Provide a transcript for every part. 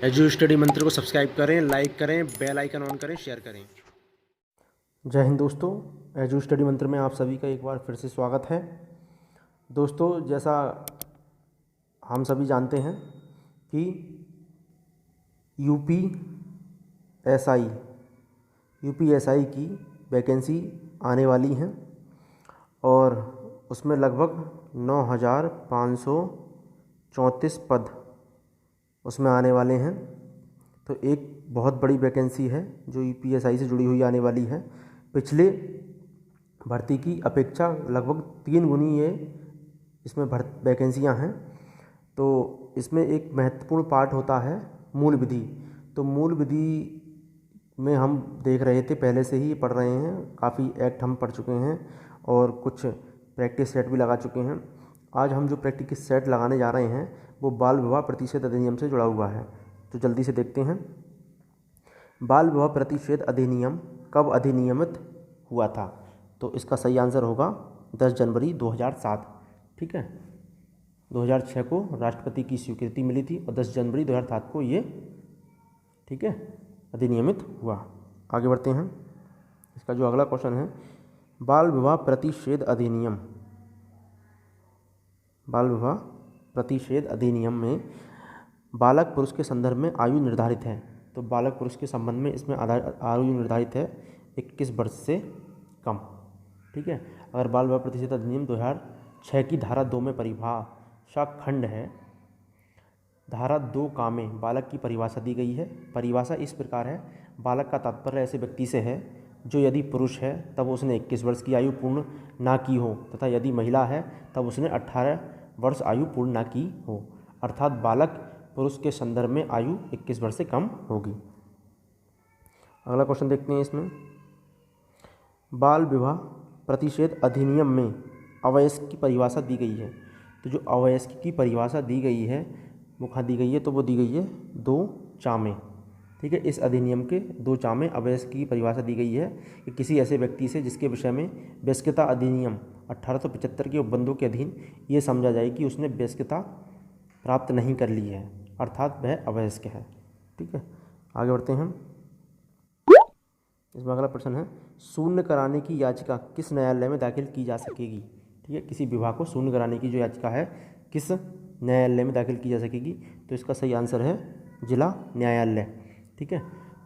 Edu study मंत्र को subscribe करें, लाइक करें, बेल आइकन ऑन करें, शेयर करें। जय हिंद दोस्तों, एजू स्टडी मंत्र में आप सभी का एक बार फिर से स्वागत है। दोस्तों, जैसा हम सभी जानते हैं कि यूपीएसआई की वैकेंसी आने वाली हैं और उसमें लगभग 9,534 पद उसमें आने वाले हैं। तो एक बहुत बड़ी वैकेंसी है जो यूपीएसआई से जुड़ी हुई आने वाली है। पिछले भर्ती की अपेक्षा लगभग 3 गुनी ये इसमें वैकेंसियाँ हैं। तो इसमें एक महत्वपूर्ण पार्ट होता है मूल विधि। तो मूल विधि में हम देख रहे थे, पहले से ही पढ़ रहे हैं, काफ़ी एक्ट हम पढ़ चुके हैं और कुछ प्रैक्टिस सेट भी लगा चुके हैं। आज हम जो प्रैक्टिस सेट लगाने जा रहे हैं वो बाल विवाह प्रतिषेध अधिनियम से जुड़ा हुआ है। तो जल्दी से देखते हैं, बाल विवाह प्रतिषेध अधिनियम कब अधिनियमित हुआ था? तो इसका सही आंसर होगा 10 जनवरी 2007। ठीक है, 2006 को राष्ट्रपति की स्वीकृति मिली थी और 10 जनवरी 2007 को ये अधिनियमित हुआ। आगे बढ़ते हैं। इसका जो अगला क्वेश्चन है, बाल विवाह प्रतिषेध अधिनियम, बाल विवाह प्रतिषेध अधिनियम में बालक पुरुष के संदर्भ में आयु निर्धारित है। तो बालक पुरुष के संबंध में इसमें आयु निर्धारित है 21 वर्ष से कम। ठीक है, अगर बाल विवाह प्रतिषेध अधिनियम 2006 की धारा 2 में परिभाषा खंड है, धारा 2 का में बालक की परिभाषा दी गई है। परिभाषा इस प्रकार है, बालक का तात्पर्य ऐसे व्यक्ति से है जो यदि पुरुष है तब उसने 21 वर्ष की आयु पूर्ण ना की हो, तथा यदि महिला है तब उसने 18 वर्ष आयु पूर्ण ना की हो। अर्थात बालक पुरुष के संदर्भ में आयु 21 वर्ष से कम होगी। अगला क्वेश्चन देखते हैं। इसमें बाल विवाह प्रतिषेध अधिनियम में अवयस्क की परिभाषा दी गई है। तो जो अवयस्क की परिभाषा दी गई है वो कहाँ दी गई है? तो वो दी गई है 2 में। ठीक है, इस अधिनियम के 2 में अवयस्क की परिभाषा दी गई है कि किसी ऐसे व्यक्ति से जिसके विषय में वयस्कता अधिनियम 1875 के उपबंधों के अधीन ये समझा जाए कि उसने वयस्कता प्राप्त नहीं कर ली है, अर्थात वह अवयस्क है। ठीक है, आगे बढ़ते हैं। इसमें अगला प्रश्न है, शून्य कराने की याचिका किस न्यायालय में दाखिल की जा सकेगी? ठीक है, किसी विवाह को शून्य कराने की जो याचिका है किस न्यायालय में दाखिल की जा सकेगी? तो इसका सही आंसर है जिला न्यायालय। ठीक है,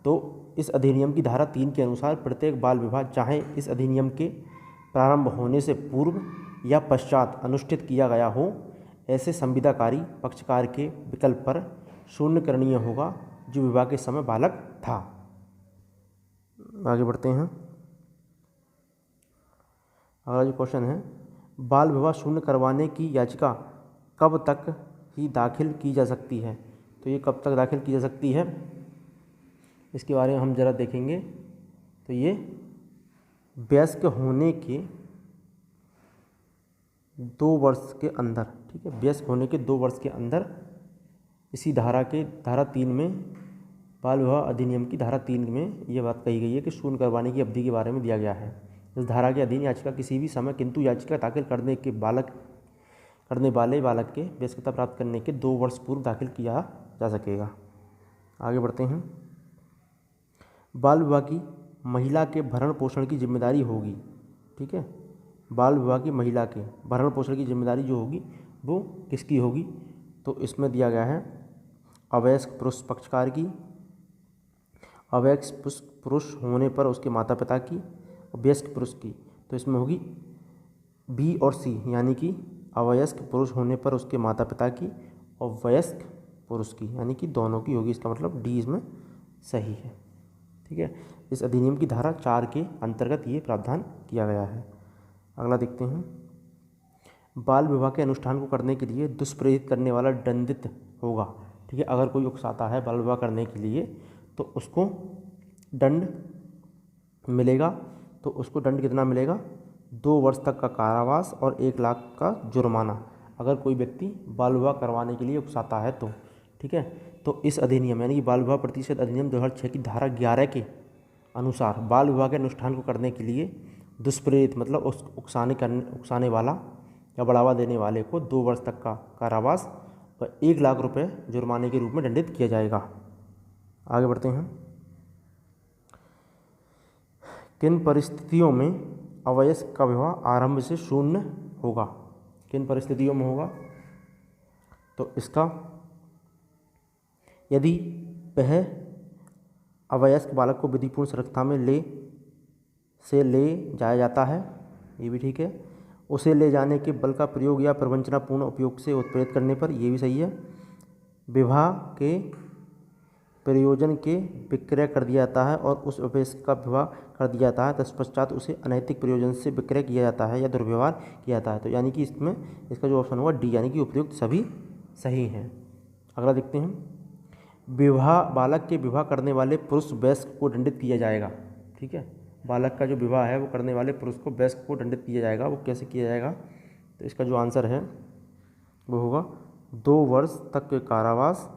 तो इस अधिनियम की धारा 3 के अनुसार प्रत्येक बाल विवाह चाहे इस अधिनियम के प्रारंभ होने से पूर्व या पश्चात अनुष्ठित किया गया हो, ऐसे संविदाकारी पक्षकार के विकल्प पर शून्य करणीय होगा जो विवाह के समय बालक था। आगे बढ़ते हैं। अगला जो क्वेश्चन है, बाल विवाह शून्य करवाने की याचिका कब तक ही दाखिल की जा सकती है? तो ये कब तक दाखिल की जा सकती है, इसके बारे में हम ज़रा देखेंगे। तो ये वयस्क होने के 2 वर्ष के अंदर, ठीक है, वयस्क होने के 2 वर्ष के अंदर इसी धारा 3 में, बाल विवाह अधिनियम की धारा 3 में ये बात कही गई है कि शून्य करवाने की अवधि के बारे में दिया गया है। इस धारा के अधीन याचिका किसी भी समय किंतु याचिका दाखिल करने वाले बालक के वयस्कता प्राप्त करने के 2 वर्ष पूर्व दाखिल किया जा सकेगा। आगे बढ़ते हैं। बाल विवाह की महिला के भरण पोषण की जिम्मेदारी होगी। ठीक है, बाल विवाह की महिला के भरण पोषण की जिम्मेदारी जो होगी वो किसकी होगी? तो इसमें दिया गया है अवयस्क पुरुष पक्षकार की, अवयस्क पुरुष होने पर उसके माता पिता की, और वयस्क पुरुष की। तो इसमें होगी बी और सी, यानी कि अवयस्क पुरुष होने पर उसके माता पिता की और वयस्क पुरुष की, यानी कि दोनों की होगी। इसका मतलब डी इसमें सही है। ठीक है, इस अधिनियम की धारा 4 के अंतर्गत ये प्रावधान किया गया है। अगला देखते हैं। बाल विवाह के अनुष्ठान को करने के लिए दुष्प्रेरित करने वाला दंडित होगा। ठीक है, अगर कोई उकसाता है बाल विवाह करने के लिए तो उसको दंड मिलेगा। तो उसको दंड कितना मिलेगा? 2 वर्ष तक का कारावास और 1 लाख का जुर्माना, अगर कोई व्यक्ति बाल विवाह करवाने के लिए उकसाता है तो। ठीक है, तो इस अधिनियम यानी कि बाल विवाह प्रतिषेध अधिनियम 2006 की धारा 11 के अनुसार बाल विवाह के अनुष्ठान को करने के लिए दुष्प्रेरित मतलब उकसाने वाला या बढ़ावा देने वाले को 2 वर्ष तक का कारावास और 1 लाख रुपए जुर्माने के रूप में दंडित किया जाएगा। आगे बढ़ते हैं। किन परिस्थितियों में अवयस्क का विवाह आरंभ से शून्य होगा? किन परिस्थितियों में होगा? तो इसका, यदि वह अवयस्क बालक को विधिपूर्ण सुरक्षा में ले जाया जाता है, ये भी ठीक है। उसे ले जाने के बल का प्रयोग या प्रवंचनापूर्ण उपयोग से उत्प्रेरित करने पर, ये भी सही है। विवाह के प्रयोजन के विक्रय कर दिया जाता है और उस अवयस्क का विवाह कर दिया जाता है, तत्पश्चात उसे अनैतिक प्रयोजन से विक्रय किया जाता है या दुर्व्यवहार किया जाता है। तो यानी कि इसमें इसका जो ऑप्शन होगा डी, यानी कि उपयुक्त सभी सही हैं। अगला देखते हैं। बालक के विवाह करने वाले पुरुष वयस्क को दंडित किया जाएगा। ठीक है, बालक का जो विवाह है वो करने वाले पुरुष को वयस्क को दंडित किया जाएगा। वो कैसे किया जाएगा? तो इसका जो आंसर है वो होगा 2 वर्ष तक के कारावास।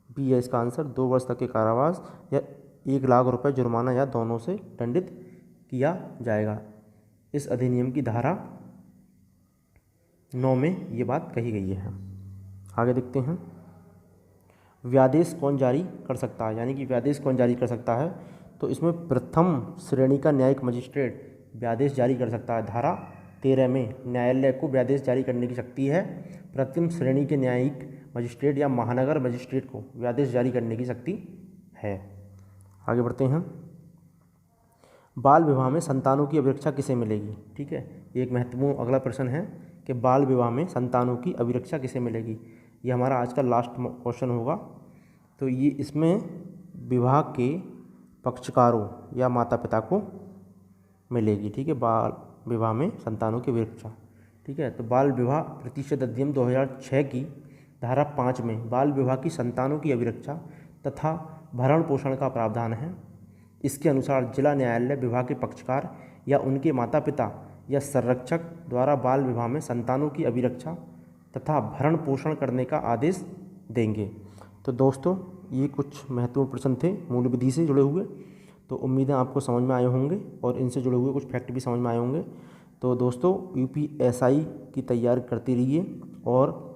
बी है इसका आंसर, 2 वर्ष तक के कारावास या 1 लाख रुपए जुर्माना या दोनों से दंडित किया जाएगा। इस अधिनियम की धारा 9 में ये बात कही गई है। आगे देखते हैं। व्यादेश कौन जारी कर सकता है? यानी कि व्यादेश कौन जारी कर सकता है? तो इसमें प्रथम श्रेणी का न्यायिक मजिस्ट्रेट व्यादेश जारी कर सकता है। धारा 13 में न्यायालय को व्यादेश जारी करने की शक्ति है। प्रथम श्रेणी के न्यायिक मजिस्ट्रेट या महानगर मजिस्ट्रेट को व्यादेश जारी करने की शक्ति है। आगे बढ़ते हैं। बाल विवाह में संतानों की अभिरक्षा किसे मिलेगी? ठीक है, एक महत्वपूर्ण अगला प्रश्न है कि बाल विवाह में संतानों की अभिरक्षा किसे मिलेगी? ये हमारा आज का लास्ट क्वेश्चन होगा। तो ये इसमें विवाह के पक्षकारों या माता पिता को मिलेगी। ठीक है, बाल विवाह में संतानों की अभिरक्षा। ठीक है, तो बाल विवाह प्रतिषेध अधिनियम 2006 की धारा 5 में बाल विवाह की संतानों की अभिरक्षा तथा भरण पोषण का प्रावधान है। इसके अनुसार जिला न्यायालय विवाह के पक्षकार या उनके माता पिता या संरक्षक द्वारा बाल विवाह में संतानों की अभिरक्षा तथा भरण पोषण करने का आदेश देंगे। तो दोस्तों, ये कुछ महत्वपूर्ण प्रश्न थे मूल विधि से जुड़े हुए। तो उम्मीद है आपको समझ में आए होंगे और इनसे जुड़े हुए कुछ फैक्ट भी समझ में आए होंगे। तो दोस्तों, यूपीएसआई की तैयारी करते रहिए और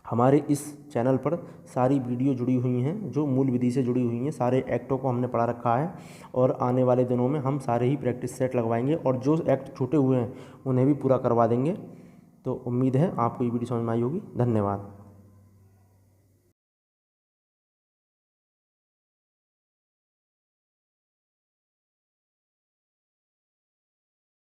हमारे इस चैनल पर सारी वीडियो जुड़ी हुई हैं जो मूल विधि से जुड़ी हुई हैं। सारे एक्टों को हमने पढ़ा रखा है और आने वाले दिनों में हम सारे ही प्रैक्टिस सेट लगवाएंगे और जो एक्ट छूटे हुए हैं उन्हें भी पूरा करवा देंगे। तो उम्मीद है आपको ये वीडियो समझ में आई होगी। धन्यवाद।